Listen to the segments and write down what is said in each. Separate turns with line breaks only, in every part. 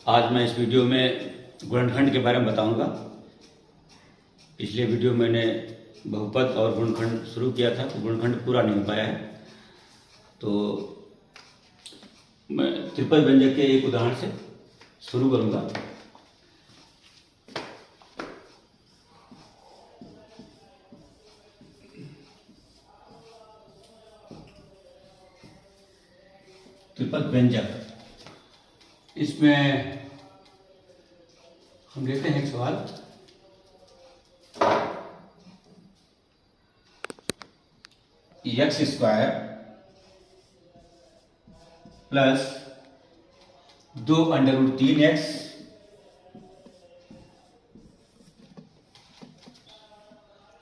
आज मैं इस वीडियो में गुणनखंड के बारे में बताऊंगा। पिछले वीडियो मैंने बहुपद और गुणनखंड शुरू किया था तो गुणनखंड पूरा नहीं हो पाया है, तो मैं त्रिपद व्यंजक के एक उदाहरण से शुरू करूंगा। त्रिपद व्यंजक, इसमें हम लेते हैं एक सवाल। X square plus 2√3x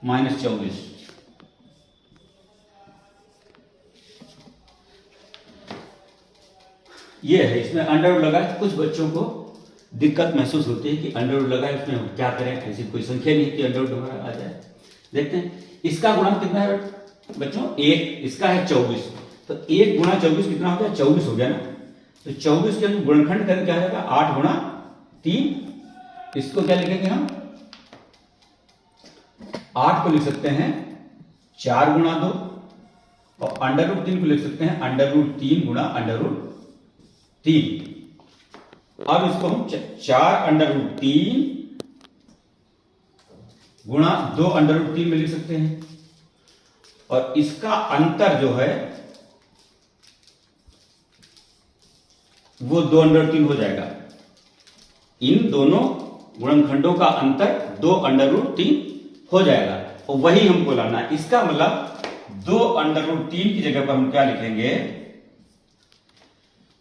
minus 24। ये है, इसमें अंडरवुड लगा है। कुछ बच्चों को दिक्कत महसूस होती है कि अंडरवुड लगा है, उसमें क्या करें, ऐसी कोई संख्या नहीं कि अंडरवुड हमारा आ जाए। देखते हैं इसका गुणांक कितना है बच्चों, 1, इसका है 24, तो 1 गुणा 24 कितना हो गया, 24 हो गया ना। तो 24 के हम गुणनखंड करें क्या जाएगा, 8 गुणा 3। इसको क्या लिखेंगे हम, 8 को लिख सकते हैं 4 गुणा 2, और √3 को लिख सकते हैं √3 गुणा √3। अब इसको हम 4√3 गुणा 2√3 में लिख सकते हैं, और इसका अंतर जो है वो 2√3 हो जाएगा। इन दोनों गुणनखंडों का अंतर 2√3 हो जाएगा, और वही हमको लाना है। इसका मतलब 2√3 की जगह पर हम क्या लिखेंगे,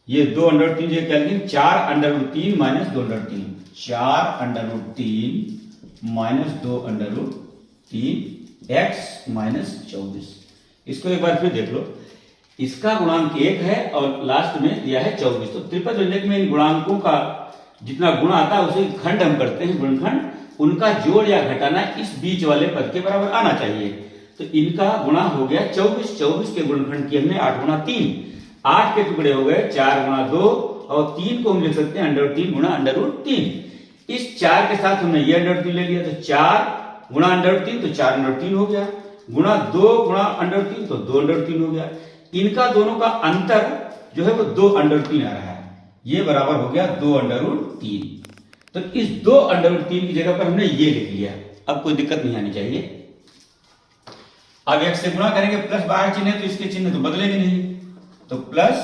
ये 2√3 जगह क्या लिखेंगे, 4√3 माइनस 2√3, 4√3 माइनस 2√3 x माइनस 24। इसको एक बार फिर देख लो, इसका गुणांक 1 है और लास्ट में दिया है 24। तो त्रिपद व्यंजक में इन गुणांकों का जितना गुण आता है उसे खंड हम करते हैं, गुणनखंड। उनका जोड़ या घटाना इस बीच वाले पद के बराबर आना चाहिए। तो इनका गुणा हो गया 24, 24 के गुणनखंड किए हमने 8 गुणा 3, 8 के टुकड़े हो गए 4 गुणा 2, और 3 को हम लिख सकते हैं √3 गुणा √3। इस 4 के साथ हमने ये √3 ले लिया, तो 4 गुणा √3 तो 4√3 हो गया, गुणा 2 गुणा √3 तो 2√3 हो गया। इनका दोनों का अंतर जो है वो 2√3 आ रहा है, ये बराबर हो गया 2√3। तो इस 2√3 की जगह पर हमने ये लिख लिया। अब कोई दिक्कत नहीं आनी चाहिए। अब x से गुणा करेंगे, प्लस बाहर चिन्ह है तो इसके चिन्ह तो बदलेंगे नहीं, तो plus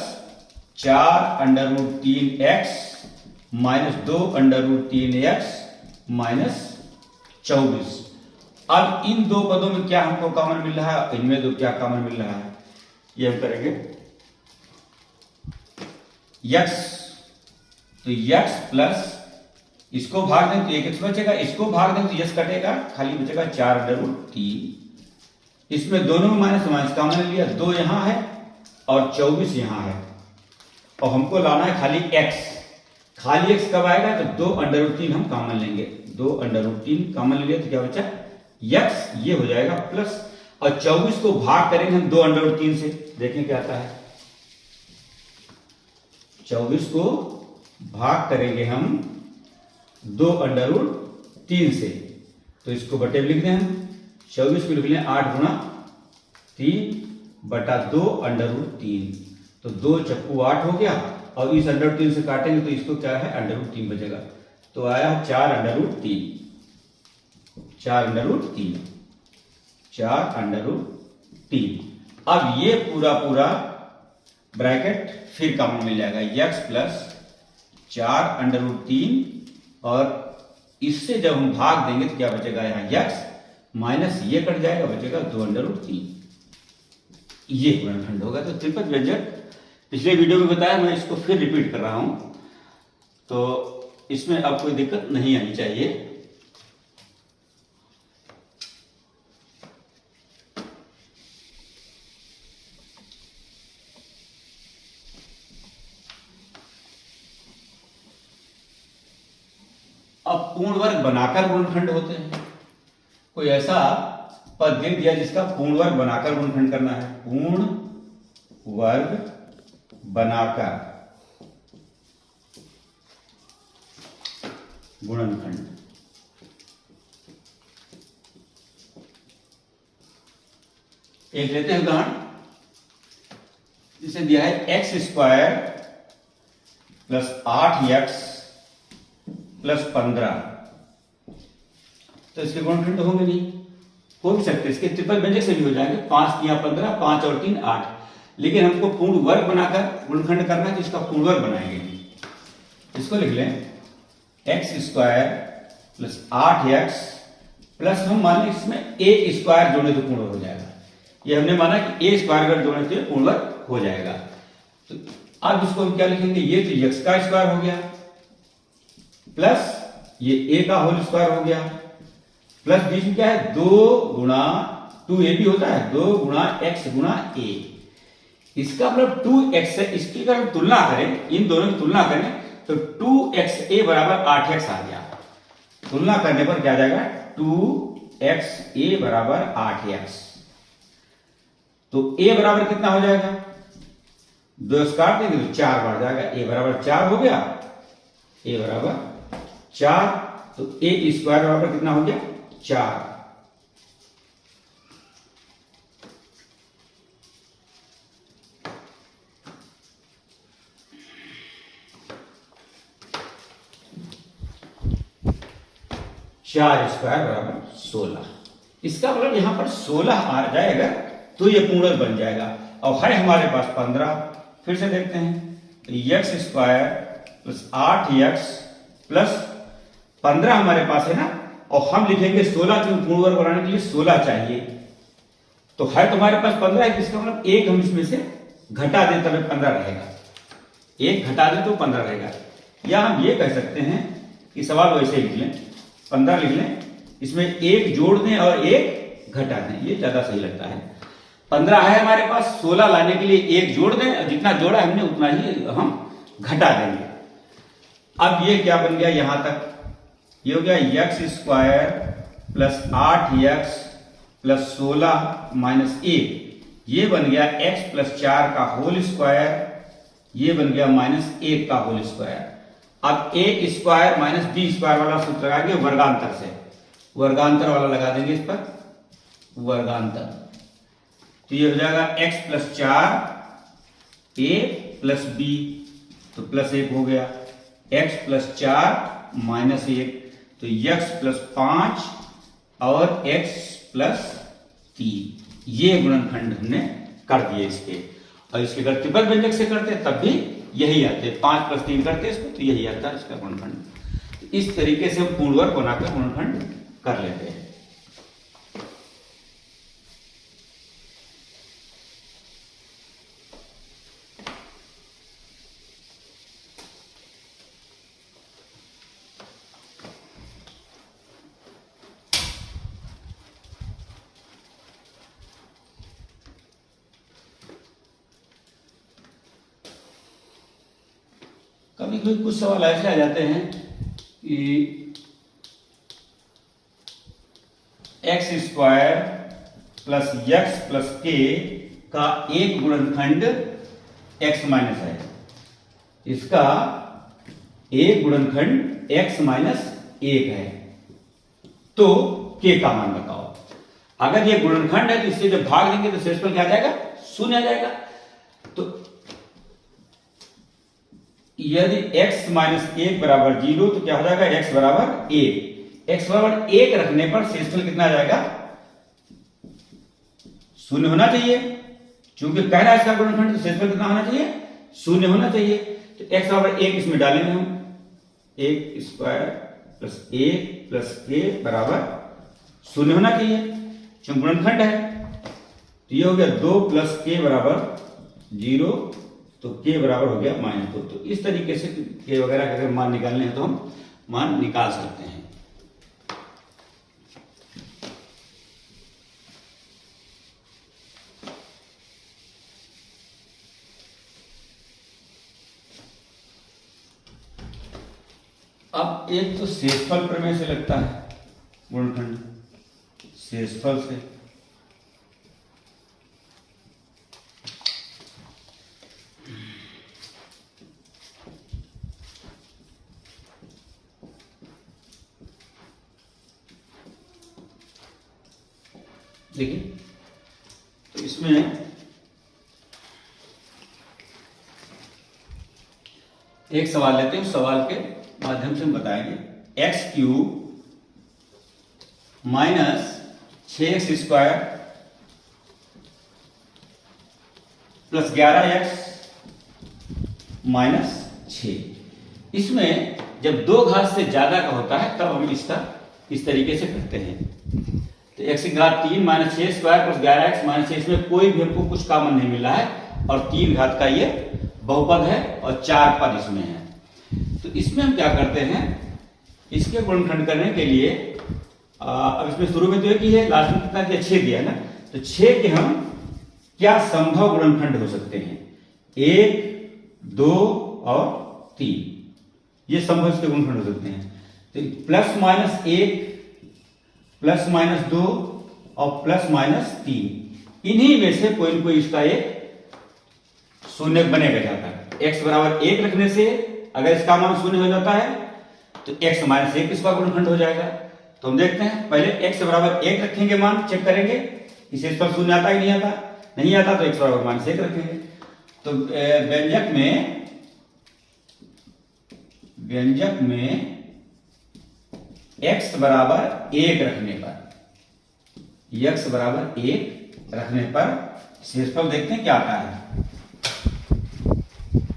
4√3x minus 2√3x minus 24। अब इन दो पदों में क्या हमको कॉमन मिल रहा है, इनमें दो क्या कॉमन मिल रहा है, ये हम करेंगे। x, तो x प्लस इसको भाग दें तो 1x बचेगा, इसको भाग दें तो यस कटेगा, खाली बचेगा 4√3। इसमें दोनों में माइनस माइनस कॉमन लिया, 2 यहां है और 24 यहां है, और हमको लाना है खाली x। खाली x कब आएगा, तो 2√3 हम कॉमन लेंगे, 2√3 कॉमन लिया तो क्या बचा x, ये हो जाएगा प्लस, और 24 को भाग करेंगे हम 2√3 से, देखें क्या आता है। 24 को भाग करेंगे हम 2√3 से, तो इसको बटे में लिख दें हम, 24 को लिख लें 8 गुणा 3 बटा 2√3, तो 2 चक्कू 8 हो गया, और इस √3 से काटेंगे तो इसको क्या है √3 बचेगा, तो आया 4√3, 4√3, 4√3। अब ये पूरा पूरा ब्रैकेट फिर कॉमन मिल जाएगा, x प्लस 4√3, और इससे जब हम भाग देंगे तो क्या बचेगा, यहाँ x माइनस ये कट जाएगा, बचेगा 2√3। ये गुणनखंड होगा। तो त्रिपद व्यंजक पिछले वीडियो में बताया, मैं इसको फिर रिपीट कर रहा हूं, तो इसमें अब कोई दिक्कत नहीं आनी चाहिए। अब पूर्ण वर्ग बनाकर गुणनखंड होते हैं। कोई ऐसा पद दे दिया जिसका पूर्ण वर्ग बनाकर गुणनखंड करना है, पूर्ण वर्ग बनाकर गुणनखंड। एक लेते हैं उदाहरण, जिसे दिया है x square plus 8x plus 15। तो इसके गुणनखंड तो होंगे नहीं, हो भी सकते, इसके ट्रिपल व्यंजक से भी हो जाएंगे, 5 या 15, 5 और 3 8, लेकिन हमको पूर्ण वर्ग बनाकर गुणनखंड करना है तो इसका पूर्ण वर्ग बनाएंगे। इसको लिख लें x square plus 8x plus, हम मान लें इसमें ए स्क्वायर जोड़े तो पूर्ण वर्ग हो जाएगा। ये हमने माना कि ए स्क्वायर अगर जोड़े तो पूर्ण वर्ग हो जाएगा। तो अब इसको हम क्या लिखेंगे, ये तो x का स्क्वायर हो गया प्लस ये a का होल स्क्वायर हो गया, प्लस बीच में क्या है 2 गुणा 2a भी होता है, 2 गुणा x गुणा a। इसका मतलब 2x है, इसकी अगर हम तुलना करें, इन दोनों की तुलना करें तो 2xa बराबर 8x आ गया। तुलना करने पर क्या जाएगा, 2xa बराबर 8x। तो a बराबर कितना हो जाएगा, 2 काट देंगे तो 4 बढ़ जाएगा, a बराबर 4 हो गया, a बराबर 4। तो a स्क्वायर बराबर कितना हो गया, 4। चार स्क्वायर बराबर 16। इसका मतलब यहां पर 16 आ जाएगा तो ये पूर्ण वर्ग बन जाएगा। और है हमारे पास 15, फिर से देखते हैं, x square plus 8x plus 15 हमारे पास है ना, और हम लिखेंगे 16, क्योंकि पूर्ण वर्ग बनाने के लिए 16 चाहिए। तो है तुम्हारे पास 15 है, इसका मतलब एक हम इसमें से घटा दें तब 15 रहेगा, एक घटा दें तो 15 रहेगा। या हम ये कह सकते हैं कि सवाल वैसे ही लिख लें, 15 लिख लें, इसमें एक जोड़ दें और एक घटा दें, ये ज्यादा सही लगता है। 15 है हमारे पास, 16 लाने के लिए एक जोड़ दें, और जितना जोड़ा हमने उतना ही हम घटा देंगे। अब ये क्या बन गया, यहां तक ये हो गया x square plus 8x plus 16 minus 1, ये बन गया x प्लस 4 का होल स्क्वायर, ये बन गया माइनस 1 का होल स्क्वायर। अब a square minus b square वाला सूत्र लगाएंगे वर्गांतर से, वर्गांतर वाला लगा देंगे इस पर, वर्गांतर। तो ये हो जाएगा x plus 4 a plus b, तो प्लस 1 हो गया, x प्लस 4 माइनस 1, तो x प्लस 5 और x प्लस 3। ये गुणनखंड हमने कर दिए इसके। और इसके अगर ट्रिपल व्यंजक से करते तब भी यही आते, 5 प्लस 3 करते इसको तो यही आता है इसका गुणनखंड। इस तरीके से हम पूर्ण वर्ग बनाकर गुणनखंड कर लेते हैं। कभी कभी कुछ सवाल ऐसे आ जाते हैं कि x square plus x plus के का एक गुणनखंड एक्स माइनस है, इसका एक गुणनखंड एक्स माइनस 1 है, तो के का मान बताओ। अगर ये गुणनखंड है तो इससे जब भाग देंगे तो शेषफल क्या आ जाएगा, 0 आ जाएगा। तो यदि x माइनस 1 बराबर 0 तो क्या हो जाएगा, x बराबर 1। x बराबर 1 रखने पर शेषफल कितना आ जाएगा, 0 होना चाहिए, क्योंकि कह रहा है इसका गुणनखंड, तो शेषफल कितना होना चाहिए, 0 होना चाहिए। तो x बराबर 1 इसमें डालेंगे हम, 1 स्क्वायर प्लस 1 प्लस के बराबर 0 होना चाहिए, क्योंकि गुणनखंड है। तो ये हो गया 2 प्लस के बराबर 0, तो के बराबर हो गया -2। तो इस तरीके से के वगैरह के अगर मान निकालने हैं तो हम मान निकाल सकते हैं। अब एक तो शेषफल प्रमेय से लगता है गुणनखंड, शेषफल से। देखिए, तो इसमें एक सवाल लेते हैं, उस सवाल के माध्यम से हम बताएंगे। X cube minus 6x² plus 11x minus 6। इसमें जब दो घात से ज्यादा का होता है तब हम इसका इस तरीके से करते हैं। तो x की घात 3 माइनस 6² प्लस 11x माइनस 6, इसमें कोई भी हमको कुछ कॉमन नहीं मिला है और 3 घात का ये बहुपद है और 4 पद इसमें है। तो इसमें हम क्या करते हैं, इसके गुणनखंड करने के लिए अब इसमें शुरू में तो एक ही है, लास्ट में कितना दिया, 6 दिया है ना। तो 6 के हम क्या संभव गुणनखंड हो सकते हैं, 1, 2 और 3, ये संभव इसके गुणनखंड हो सकते हैं। तो प्लस माइनस 1, प्लस माइनस 2 और प्लस माइनस 3, इन्हीं में से कोई न कोई इसका एक शून्य बनेगा जाता है। x बराबर 1 रखने से अगर इसका मान शून्य हो जाता है तो x माइनस 1 इसका गुणनखंड हो जाएगा। तो हम देखते हैं, पहले x बराबर 1 रखेंगे, मान चेक करेंगे इसे इस पर शून्य आता है कि नहीं आता। नहीं आता तो x बराबर माइनस 1 रखेंगे। तो व्यंजक में x बराबर 1 रखने पर, x बराबर 1 रखने पर शेषफल देखते हैं क्या आता है।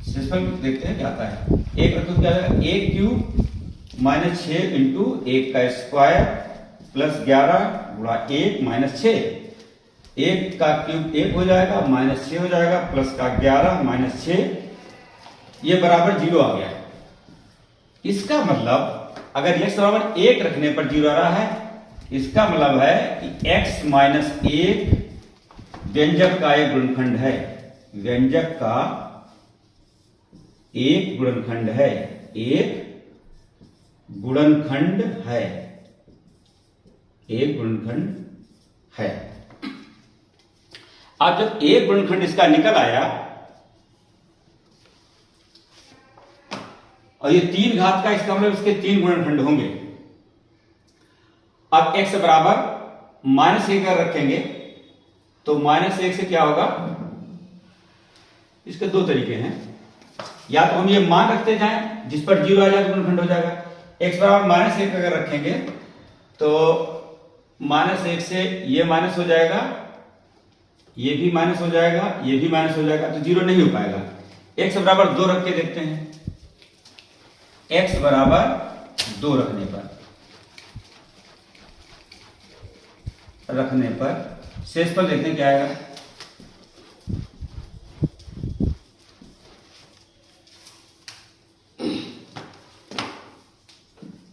शेषफल देखते हैं क्या आता है। 1 रखो क्या आएगा, 1 क्यूब माइनस 6 इंटू 1 का स्क्वायर प्लस 11 गुणा 1 माइनस 6। 1 का क्यूब 1 हो जाएगा, माइनस 6 हो जाएगा, प्लस का 11 माइनस 6, ये बराबर 0 आ गया। इसका मतलब अगर x बराबर 1 रखने पर 0 आ रहा है, इसका मतलब है कि x माइनस 1 व्यंजक का एक गुणनखंड है, व्यंजक का एक गुणनखंड है, एक गुणनखंड है, एक गुणनखंड है। अब जब एक गुणनखंड इसका निकल आया और ये 3 घात का, इसका मतलब इसके 3 गुणनखंड होंगे। अब x बराबर माइनस 1 अगर रखेंगे तो माइनस 1 से क्या होगा, इसके 2 तरीके हैं। या तो हम ये मान रखते जाएं जिस पर 0 आ जाए तो गुणनखंड हो जाएगा। x बराबर माइनस 1 अगर रखेंगे तो माइनस 1 से ये माइनस हो जाएगा, ये भी माइनस हो जाएगा, ये भी माइनस हो जाएगा, तो 0 नहीं हो पाएगा। x बराबर 2 रख के देखते हैं। x बराबर 2 रखने पर शेषफल देखते हैं क्या आएगा।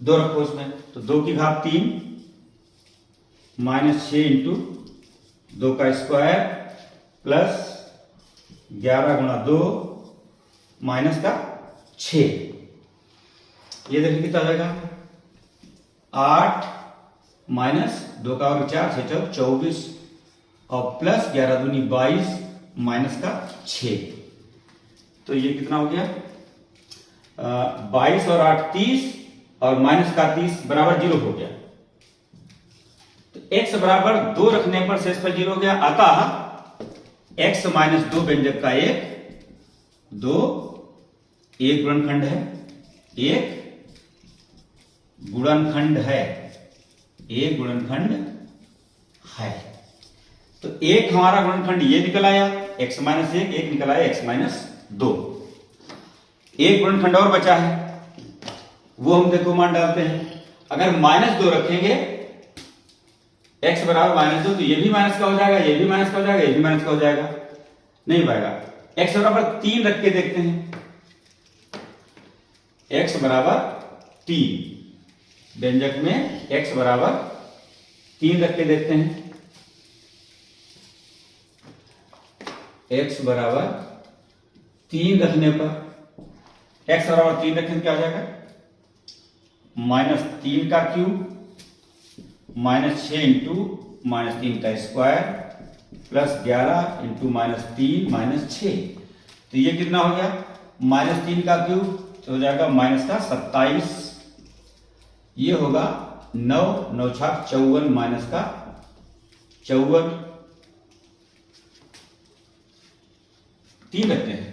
दो रखो उसमें, तो 2 की घात 3 माइनस 6 इंटू 2 का स्क्वायर प्लस 11 गुणा 2 माइनस का 6, ये देखिए कितना आ जाएगा, 8 माइनस 2 का और 4 6 24 और प्लस 11 दूनी 22 माइनस का 6, तो ये कितना हो गया, 22 और 8 30 और माइनस का 30 बराबर 0 हो गया। तो x बराबर 2 रखने पर शेषफल 0 हो गया। अतः x माइनस 2 व्यंजक का एक गुणनखंड है, एक गुणनखंड है, एक गुणनखंड है। तो एक हमारा गुणनखंड ये निकल आया x माइनस 1, एक निकल आया x माइनस 2। एक गुणनखंड और बचा है, वो हम देखो मान डालते हैं। अगर माइनस 2 रखेंगे x बराबर माइनस 2, तो ये भी माइनस का हो जाएगा, ये भी माइनस का हो जाएगा, ये भी माइनस का हो जाएगा, नहीं पाएगा। x बराबर 3 रख के देखते हैं, x बराबर 3, व्यंजक में x बराबर 3 रख के देखते हैं। x बराबर 3 रखने पर, x बराबर 3 रखें तो क्या हो जाएगा, माइनस 3 का क्यूब माइनस 6 इंटू माइनस 3 का square plus 11 into minus 3 minus 6, तो ये कितना हो गया, माइनस 3 का क्यूब तो हो जाएगा माइनस का 27, ये होगा 9 9 छाक 54 माइनस का 54 3 रखते हैं,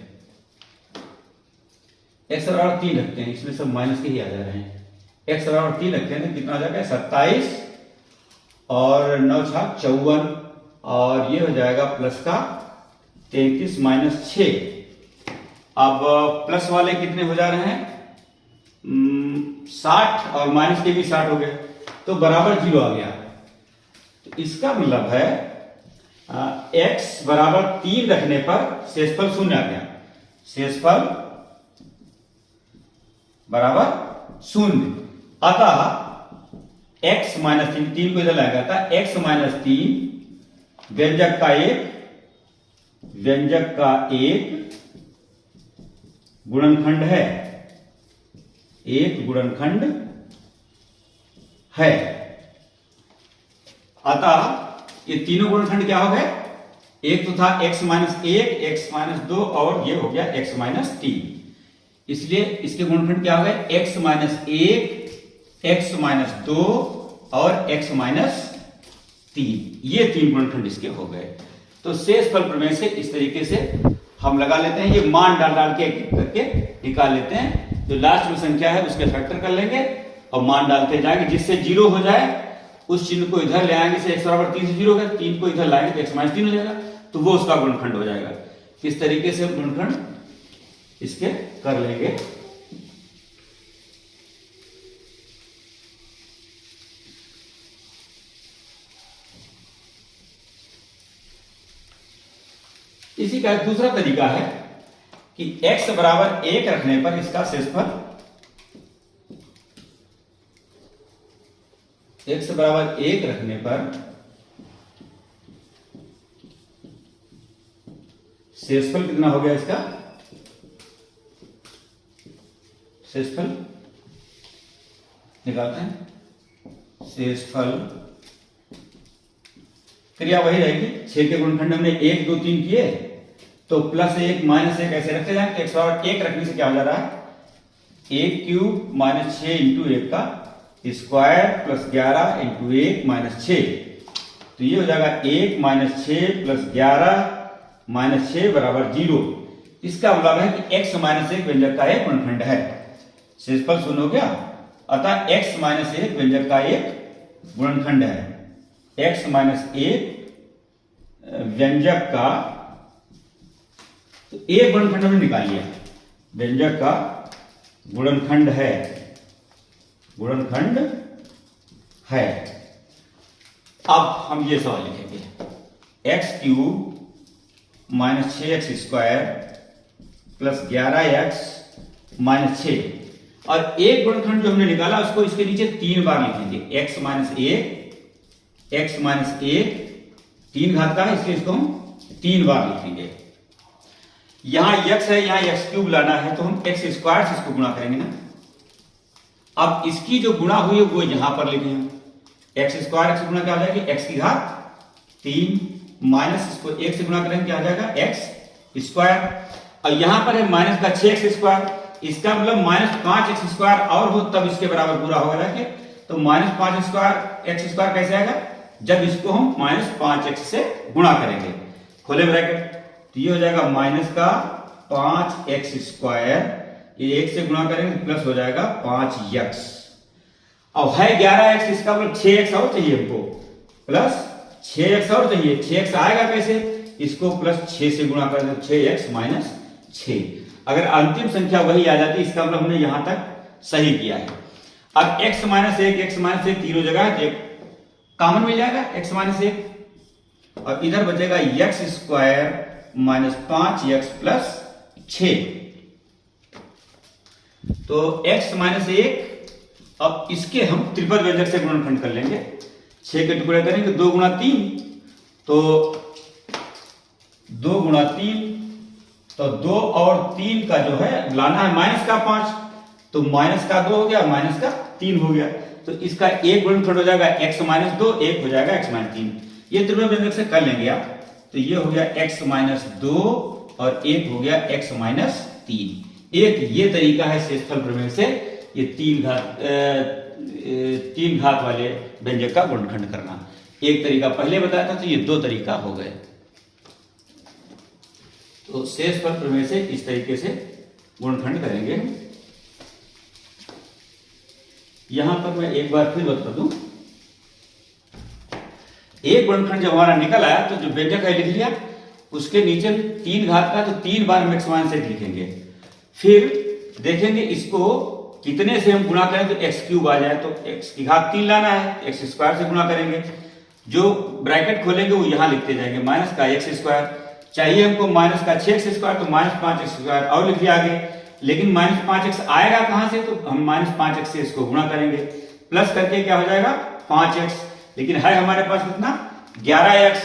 x बराबर 3 रखते हैं, इसमें सब माइनस के ही आ जा रहे हैं। x बराबर 3 रखते हैं तो कितना हो जाएगा 27 और 9 छाक 54 और ये हो जाएगा प्लस का 33 माइनस 6। अब प्लस वाले कितने हो जा रहे हैं 60 और माइनस के भी 60 हो गए तो बराबर 0 आ गया। तो इसका मतलब है x बराबर 3 रखने पर शेषफल 0 आ गया, शेषफल बराबर 0। अतः x माइनस 3 को इधर लाएगा था, x माइनस 3 व्यंजक का एक गुणनखंड है, एक गुणनखंड है। अतः ये तीनों गुणनखंड क्या हो गए, एक तो था x माइनस 1, x माइनस 2 और ये हो गया x माइनस 3। इसलिए इसके गुणनखंड क्या हो गए x माइनस 1, x माइनस 2 और x माइनस 3, ये 3 गुणनखंड इसके हो गए। तो शेषफल प्रमेय से इस तरीके से हम लगा लेते हैं, ये मान डाल डाल के एक करके निकाल लेते हैं। जो लास्ट में संख्या है उसके फैक्टर कर लेंगे और मान डालते जाएंगे, जिससे 0 हो जाए उस चिन्ह को इधर ले आएंगे, से x बराबर 3 से 0 हो गया, 3 को इधर लाएंगे तो x माइनस 3 हो जाएगा, तो वो उसका गुणनखंड हो जाएगा। इस तरीके से गुणनखंड इसके कर लेंगे। इसी का दूसरा तरीका है कि x बराबर 1 रखने पर इसका शेषफल, x बराबर 1 रखने पर शेषफल कितना हो गया इसका, शेषफल निकालते हैं। शेषफल क्रिया वही रहेगी, 6 के गुणनखंड हमने 1 2 3 किए तो प्लस 1 माइनस 1 ऐसे रखते जाएंगे। x बराबर 1 रखने से क्या हो जा रहा है, 1 क्यूब माइनस 6 इंटू 1 का स्क्वायर प्लस 11 इंटू 1 माइनस 6, तो ये हो जाएगा 1 माइनस 6 प्लस 11 माइनस 6 बराबर 0। इसका मतलब है कि x माइनस 1 व्यंजक का एक गुणनखंड है, शेषफल 0 हो गया। अतः x माइनस 1 व्यंजक का एक गुणनखंड है, x माइनस 1 व्यंजक का, तो एक गुणनखंड हमने निकाल लिया, व्यंजक का गुणनखंड है, गुणनखंड है। अब हम ये सवाल लिखेंगे, x cube minus 6x square plus 11x minus 6, और एक गुणनखंड जो हमने निकाला उसको इसके नीचे 3 बार लिखेंगे, x माइनस 1, x माइनस 1 3 घात का है, इसलिए इसको हम 3 बार लिखेंगे। यहां x है, यहां x क्यूब लाना है तो हम x स्क्वायर से इसको गुणा करेंगे ना। अब इसकी जो गुणा हुई है वो यहां पर लिखे हैं, x स्क्वायर x से गुणा क्या हो जाएगी, x की घात 3 माइनस इसको 1 से गुणा करेंगे क्या हो जाएगा x स्क्वायर, और यहां पर है माइनस का 6x स्क्वायर, इसका मतलब माइनस 5x स्क्वायर और हो तब इसके बराबर पूरा होगा जाके। तो माइनस 5 स्क्वायर x स्क्वायर कैसे आएगा, जब इसको हम माइनस 5x से गुणा करेंगे, खोले ब्रैकेट, तो ये हो जाएगा माइनस का 5x स्क्वायर, ये 1 से गुणा करेंगे प्लस हो जाएगा 5x, अब है 11x, इसका मतलब 6x और चाहिए हमको, प्लस 6x और चाहिए, 6x आएगा कैसे, इसको प्लस 6 से गुणा कर दो, 6x माइनस 6। अगर अंतिम संख्या वही आ जाती इसका मतलब हमने यहां तक सही किया है। अब x माइनस 1 तीनों जगह है तो कॉमन मिल जाएगा x माइनस 1, और इधर बचेगा x square minus 5x plus 6, तो x माइनस 1, अब इसके हम त्रिपद व्यंजक से गुणनखंड कर लेंगे, 6 के टुकड़े करेंगे 2 गुणा 3, तो 2 गुणा 3, तो 2 और 3 का जो है लाना है माइनस का 5, तो माइनस का 2 हो गया, माइनस का 3 हो गया, तो इसका एक गुणनखंड हो जाएगा x माइनस 2, एक हो जाएगा x माइनस 3, ये त्रिपद व्यंजक से कर लेंगे आप, तो ये हो गया x माइनस 2 और एक हो गया x माइनस 3। एक ये तरीका है शेषफल प्रमेय से ये 3 घात वाले व्यंजक का गुणनखंड करना। एक तरीका पहले बताया था, तो ये 2 तरीका हो गए। तो शेष पर प्रमेय से इस तरीके से गुणनखंड करेंगे। यहां पर मैं एक बार फिर बता दूं, एक गुणनखंड जब हमारा निकल आया तो जो व्यंजक है लिख लिया, उसके नीचे 3 घात का, तो 3 बार हम x माइनस 1 लिखेंगे। फिर देखेंगे इसको कितने से हम गुणा करें तो x क्यूब आ जाए, तो x की घात 3 लाना है, x स्क्वायर से गुणा करेंगे। जो ब्रैकेट खोलेंगे वो यहां लिखते जाएंगे, माइनस का x स्क्वायर, चाहिए हमको माइनस का 6x स्क्वायर, तो माइनस 5x स्क्वायर और लिख दिया आगे। लेकिन माइनस 5x आएगा कहां से, तो हम माइनस 5x से इसको गुणा करेंगे, प्लस करके क्या हो जाएगा 5x, लेकिन है हमारे पास कितना 11x,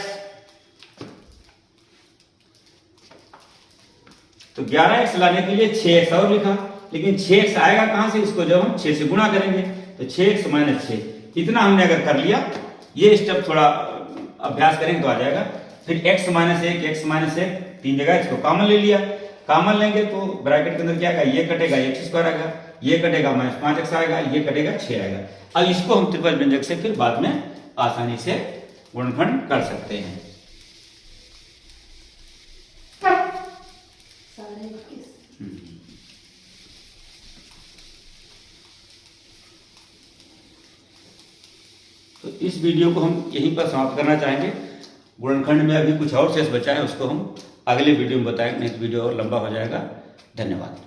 तो 11x लाने के लिए 6x और लिखा, लेकिन 6x आएगा कहां से, इसको जब हम 6 से गुणा करेंगे तो 6x माइनस 6, इतना हमने अगर कर लिया, ये स्टेप थोड़ा अभ्यास करेंगे तो आ जाएगा। फिर x माइनस 1 3 जगह इसको कॉमन ले लिया, कॉमन लेंगे तो ब्रैकेट के अंदर क्या आएगा, ये कटेगा x स्क्वायर आएगा, ये कटेगा माइनस 5x आएगा, ये कटेगा 6 आएगा। अब इसको हम त्रिपल व्यंजक से फिर बाद में आसानी से गुणनखंड कर सकते हैं। तो इस वीडियो को हम यहीं पर समाप्त करना चाहेंगे। गुणनखंड में अभी कुछ और शेष बचा है, उसको हम अगले वीडियो में बताएंगे, नहीं तो वीडियो और लंबा हो जाएगा। धन्यवाद।